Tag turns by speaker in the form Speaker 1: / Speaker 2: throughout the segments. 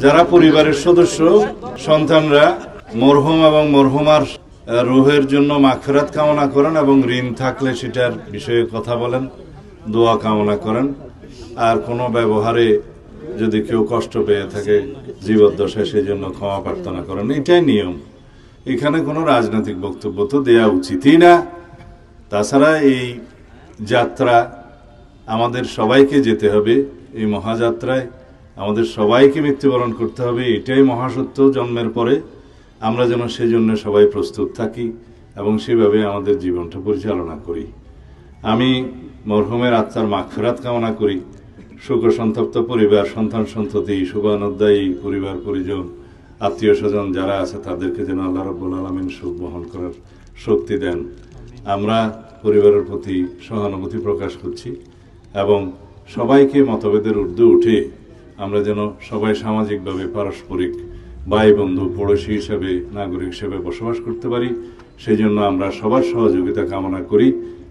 Speaker 1: যারা পরিবারের সদস্য সন্তানরা মরহুম এবং মরহুমার রুহের জন্য মাগফিরাত কামনা করেন এবং ঋণ থাকলে সেটার বিষয়ে কথা বলেন, দোয়া কামনা করেন। আর কোনো ব্যবহারে যদি কেউ কষ্ট পেয়ে থাকে জীবদ্দশায় সেই জন্য ক্ষমা প্রার্থনা করেন, এটাই নিয়ম। এখানে কোনো রাজনৈতিক বক্তব্য তো দেওয়া উচিতই না। তাছাড়া এই যাত্রা আমাদের সবাইকে যেতে হবে, এই মহাযাত্রায় আমাদের সবাইকে মৃত্যুবরণ করতে হবে, এটাই মহাসত্য। জন্মের পরে আমরা যেন সেই জন্য সবাই প্রস্তুত থাকি এবং সেভাবে আমাদের জীবনটা পরিচালনা করি। আমি মরহুমের আত্মার মাগফিরাত কামনা করি। শোক সন্তপ্ত পরিবার, সন্তান সন্ততি, শুভানুধ্যায়ী পরিবার পরিজন, আত্মীয় স্বজন যারা আছে তাদেরকে যেন আল্লাহ রাব্বুল আলামিন সুখ বহন করার শক্তি দেন। আমরা পরিবারের প্রতি সহানুভূতি প্রকাশ করছি এবং সবাইকে মতভেদের ঊর্ধ্বে উঠে আমরা যেন সবাই সামাজিকভাবে পারস্পরিক ভাই বন্ধু পড়োশী হিসেবে, নাগরিক হিসেবে বসবাস করতে পারি। সেই জন্য আমরা সবার সহযোগিতা কামনা করি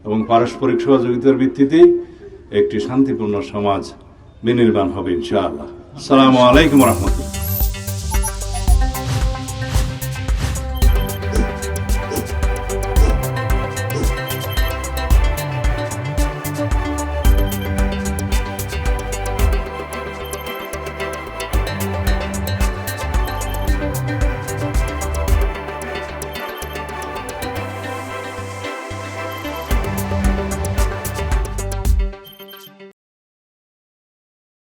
Speaker 1: এবং পারস্পরিক সহযোগিতার ভিত্তিতেই একটি শান্তিপূর্ণ সমাজ বিনির্মাণ হবে ইনশাআল্লাহ। আসসালামু আলাইকুম ওয়া রাহমাতুল্লাহ।